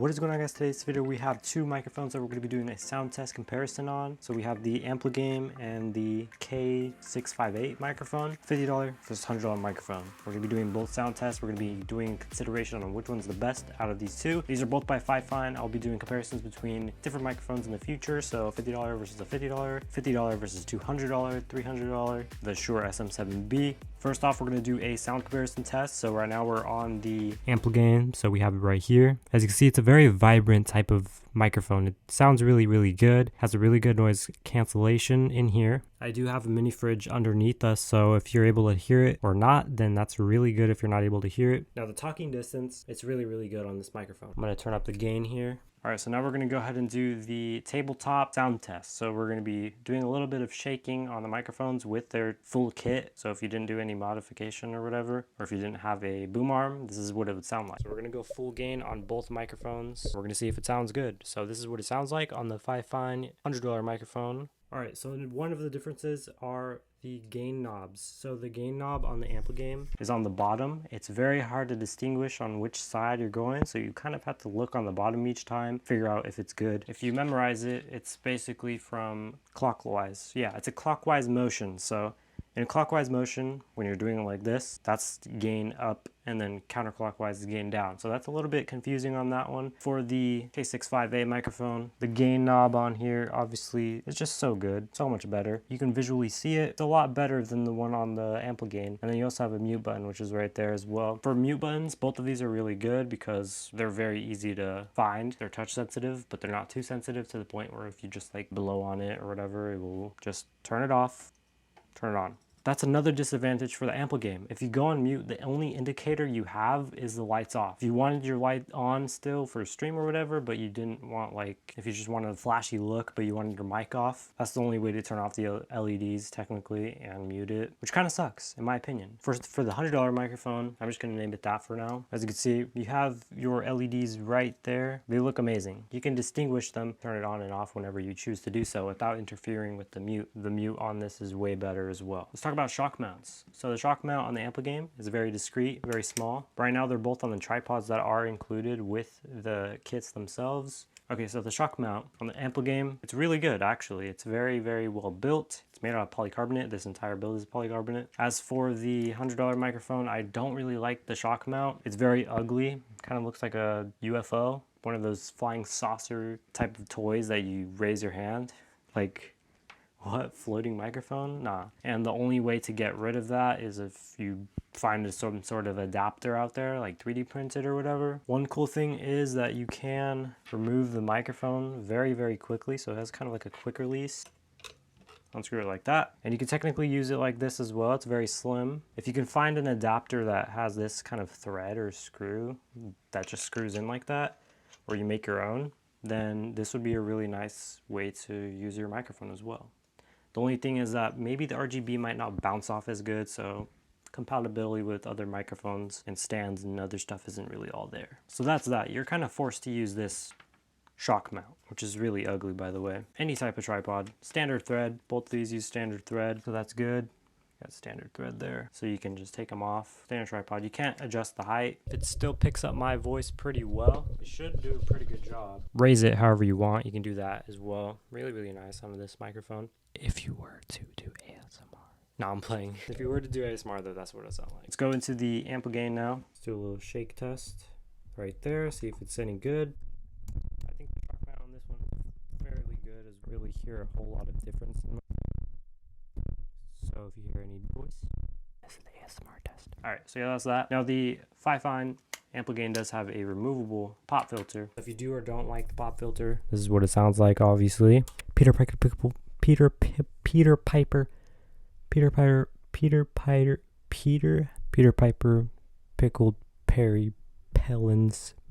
What is going on, guys? Today's video we have two microphones that we're going to be doing a sound test comparison on. So we have the Ampligame and the K658 microphone, $50 versus $100 microphone. We're going to be doing both sound tests. We're going to be doing consideration on which one's the best out of these two. These are both by Fifine. I'll be doing comparisons between different microphones in the future. So $50 versus a $50, $50 versus $200, $300, the Shure SM7B. First off, we're going to do a sound comparison test. So right now we're on the Ampligame, so we have it right here. As you can see, it's a very vibrant type of microphone. It sounds really good, has a really good noise cancellation in here. I do have a mini fridge underneath us, so if you're able to hear it or not, then that's really good if you're not able to hear it. Now the talking distance, it's really good on this microphone. I'm going to turn up the gain here. All right, so now we're going to go ahead and do the tabletop sound test. So we're going to be doing a little bit of shaking on the microphones with their full kit. So if you didn't do any modification or whatever, or if you didn't have a boom arm, this is what it would sound like. So we're going to go full gain on both microphones. We're going to see if it sounds good. So this is what it sounds like on the Fifine $100 microphone. All right, so one of the differences are the gain knobs. So the gain knob on the Ampligame is on the bottom. It's very hard to distinguish on which side you're going, so you kind of have to look on the bottom each time, figure out if it's good. If you memorize it, it's basically from clockwise. Yeah, it's a clockwise motion. So in a clockwise motion, when you're doing it like this, that's gain up, and then counterclockwise is gain down. So that's a little bit confusing on that one. For the K658 microphone, the gain knob on here, obviously, is just so good, so much better. You can visually see it. It's a lot better than the one on the Ampligame. And then you also have a mute button, which is right there as well. For mute buttons, both of these are really good because they're very easy to find. They're touch sensitive, but they're not too sensitive to the point where if you just like blow on it or whatever, it will just turn it off, turn it on. That's another disadvantage for the Ampligame. If you go on mute, the only indicator you have is the lights off. If you wanted your light on still for a stream or whatever, but you didn't want, like, if you just wanted a flashy look, but you wanted your mic off, that's the only way to turn off the LEDs technically and mute it, which kind of sucks in my opinion. For the $100 microphone, I'm just gonna name it that for now. As you can see, you have your LEDs right there. They look amazing. You can distinguish them, turn it on and off whenever you choose to do so without interfering with the mute. The mute on this is way better as well. Let's talk about shock mounts. So the shock mount on the Ampligame is very discreet, very small. Right now they're both on the tripods that are included with the kits themselves. Okay, so the shock mount on the Ampligame, it's really good actually. It's very well built. It's made out of polycarbonate. This entire build is polycarbonate. As for the $100 microphone, I don't really like the shock mount. It's very ugly. Kind of looks like a UFO. One of those flying saucer type of toys that you raise your hand. Like, what? Floating microphone? Nah. And the only way to get rid of that is if you find some sort of adapter out there, like 3D printed or whatever. One cool thing is that you can remove the microphone very quickly. So it has kind of like a quick release. Unscrew it like that. And you can technically use it like this as well. It's very slim. If you can find an adapter that has this kind of thread or screw that just screws in like that, or you make your own, then this would be a really nice way to use your microphone as well. The only thing is that maybe the RGB might not bounce off as good, so compatibility with other microphones and stands and other stuff isn't really all there. So that's that. You're kind of forced to use this shock mount, which is really ugly, by the way. Any type of tripod, standard thread. Both of these use standard thread, so that's good. Got standard thread there, so you can just take them off. Standard tripod. You can't adjust the height. It still picks up my voice pretty well. It should do a pretty good job. Raise it however you want. You can do that as well. Really nice on this microphone. If you were to do ASMR. No, I'm playing. If you were to do ASMR though, that's what it sounds like. Let's go into the Ampligame now. Let's do a little shake test right there. See if it's any good. I think the shock mount on this one is fairly good. I really hear a whole lot of difference in my. So if you hear any voice, this is the ASMR test. All right, so yeah, that's that. Now the Fifine Ampligame does have a removable pop filter. If you do or don't like the pop filter, this is what it sounds like, obviously. Peter Piper pickled Perry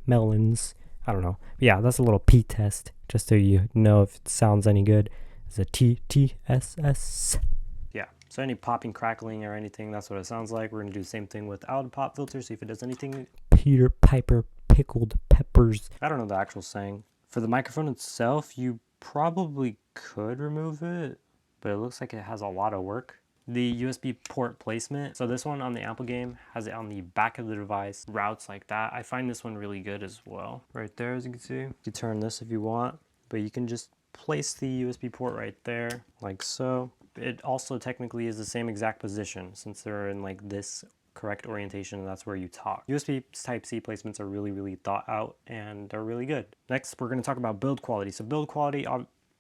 melons. I don't know. But yeah, that's a little P test, just so you know if it sounds any good. It's a TTSS. Yeah, so any popping, crackling, or anything, that's what it sounds like. We're gonna do the same thing without a pop filter, see if it does anything. Peter Piper pickled peppers. I don't know the actual saying. For the microphone itself, you probably could remove it, but it looks like it has a lot of work. the USB port placement. So this one on the Ampligame has it on the back of the device, routes like that. I find this one really good as well. Right there, as you can see. You can turn this if you want, but you can just place the USB port right there, like so. It also technically is the same exact position since they're in like this correct orientation, and that's where you talk. USB Type-C placements are really thought out and they're really good. Next, we're going to talk about build quality. So build quality,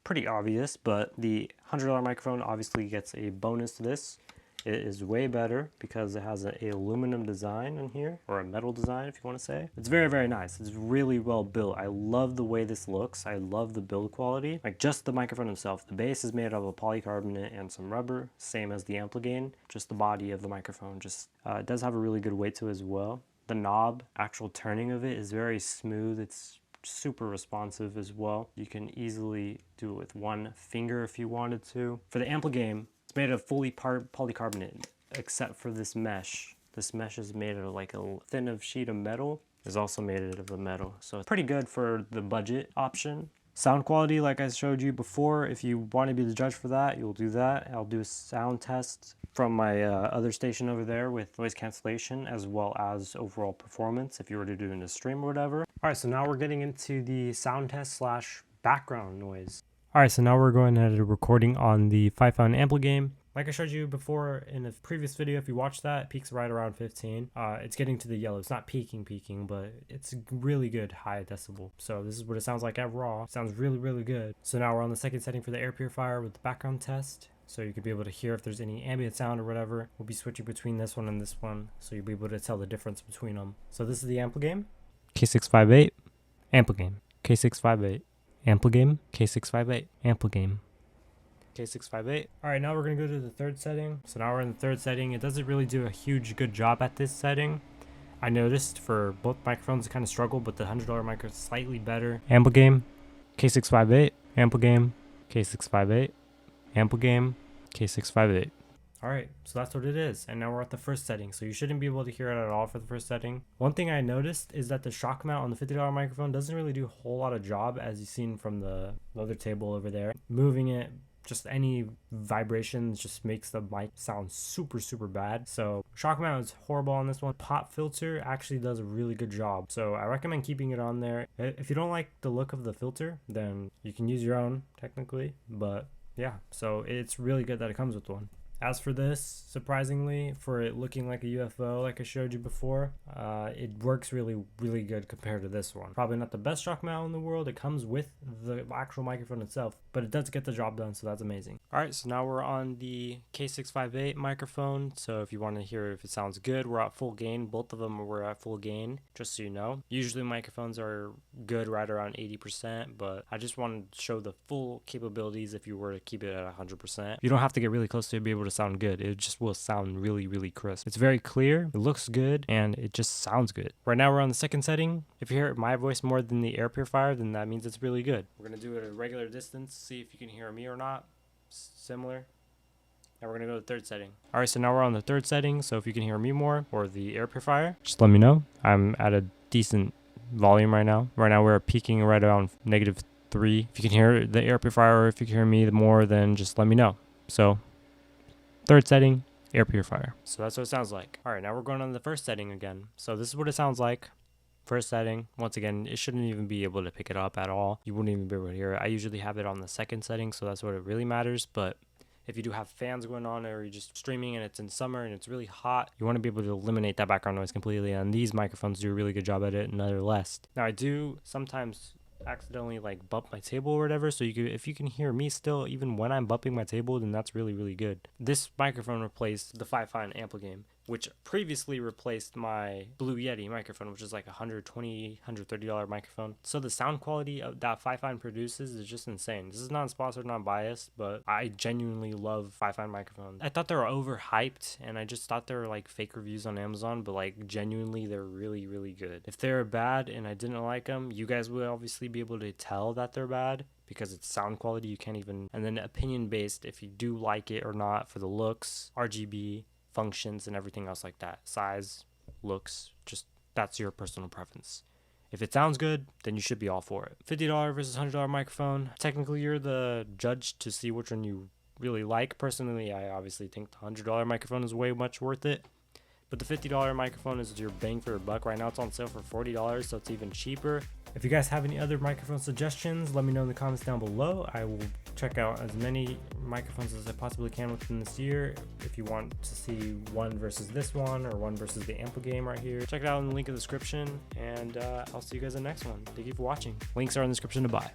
pretty obvious, but the $100 microphone obviously gets a bonus to this. It is way better because it has a aluminum design in here, or a metal design if you want to say. It's very nice. It's really well built. I love the way this looks. I love the build quality. Like just the microphone itself. The base is made of a polycarbonate and some rubber, same as the Ampligame. Just the body of the microphone it does have a really good weight to it as well. The knob, actual turning of it is very smooth. It's super responsive as well. You can easily do it with one finger if you wanted to. For the Ampligame, it's made of fully polycarbonate, except for this mesh. This mesh is made of like a thin sheet of metal. It's also made out of a metal. So it's pretty good for the budget option. Sound quality, like I showed you before, if you want to be the judge for that, you'll do that. I'll do a sound test from my other station over there with noise cancellation as well as overall performance if you were to do in a stream or whatever. All right, so now we're getting into the sound test slash background noise. All right, so now we're going at a recording on the Fifine Ampligame. Like I showed you before in a previous video, if you watch that, it peaks right around 15. It's getting to the yellow. It's not peaking, but it's really good high decibel. So this is what it sounds like at raw. It sounds really good. So now we're on the second setting for the air purifier with the background test. So you could be able to hear if there's any ambient sound or whatever. We'll be switching between this one and this one, so you'll be able to tell the difference between them. So this is the Ampligame. K658, Ampligame. K658. Ampligame, K658, Ampligame, K658. All right, now we're gonna go to the third setting. So now we're in the third setting. It doesn't really do a good job at this setting. I noticed for both microphones it kind of struggle, but the $100 mic is slightly better. Ampligame, K658, Ampligame, K658, Ampligame, K658. All right, so that's what it is. And now we're at the first setting. So you shouldn't be able to hear it at all for the first setting. One thing I noticed is that the shock mount on the $50 microphone doesn't really do a whole lot of job, as you've seen from the other table over there. Moving it, just any vibrations just makes the mic sound super bad. So shock mount is horrible on this one. Pop filter actually does a really good job. So I recommend keeping it on there. If you don't like the look of the filter, then you can use your own technically. But yeah, so it's really good that it comes with one. As for this, surprisingly, for it looking like a UFO like I showed you before, it works really good compared to this one. Probably not the best shock mount in the world. It comes with the actual microphone itself, but it does get the job done, so that's amazing. All right, so now we're on the K658 microphone. So if you want to hear if it sounds good, we're at full gain. Both of them were at full gain, just so you know. Usually microphones are good right around 80%, but I just wanted to show the full capabilities if you were to keep it at 100%. You don't have to get really close to be able to sound good. It just will sound really crisp. It's very clear, it looks good, and it just sounds good. Right now we're on the second setting. If you hear my voice more than the air purifier, then that means it's really good. We're gonna do it at a regular distance, see if you can hear me or not. Similar. Now we're gonna go to the third setting. All right, so now we're on the third setting. So if you can hear me more or the air purifier, just let me know. I'm at a decent volume right now. Right now we're peaking right around -3. If you can hear the air purifier or if you can hear me more, then just let me know. So third setting, air purifier. So that's what it sounds like. All right, now we're going on the first setting again. So this is what it sounds like. First setting, once again, it shouldn't even be able to pick it up at all. You wouldn't even be able to hear it. I usually have it on the second setting, so that's what it really matters. But if you do have fans going on, or you're just streaming and it's in summer and it's really hot, you want to be able to eliminate that background noise completely. And these microphones do a really good job at it, and other less. Now I do sometimes accidentally like bump my table or whatever, so if you can hear me still even when I'm bumping my table, then that's really good. This microphone replaced the Fifine Ampligame, which previously replaced my Blue Yeti microphone, which is like $120, $130 microphone. So the sound quality of that Fifine produces is just insane. This is non-sponsored, non-biased, but I genuinely love Fifine microphones. I thought they were overhyped, and I just thought they were like fake reviews on Amazon, but like genuinely they're really good. If they're bad and I didn't like them, you guys will obviously be able to tell that they're bad, because it's sound quality. You can't even, and then opinion based, if you do like it or not for the looks, RGB, functions, and everything else like that. Size, looks, just that's your personal preference. If it sounds good, then you should be all for it. $50 versus $100 microphone. Technically, you're the judge to see which one you really like. Personally, I obviously think the $100 microphone is way much worth it. But the $50 microphone is your bang for your buck. Right now it's on sale for $40, so it's even cheaper. If you guys have any other microphone suggestions, let me know in the comments down below. I will check out as many microphones as I possibly can within this year. If you want to see one versus this one or one versus the Ampligame right here, check it out in the link in the description, and I'll see you guys in the next one. Thank you for watching. Links are in the description to buy.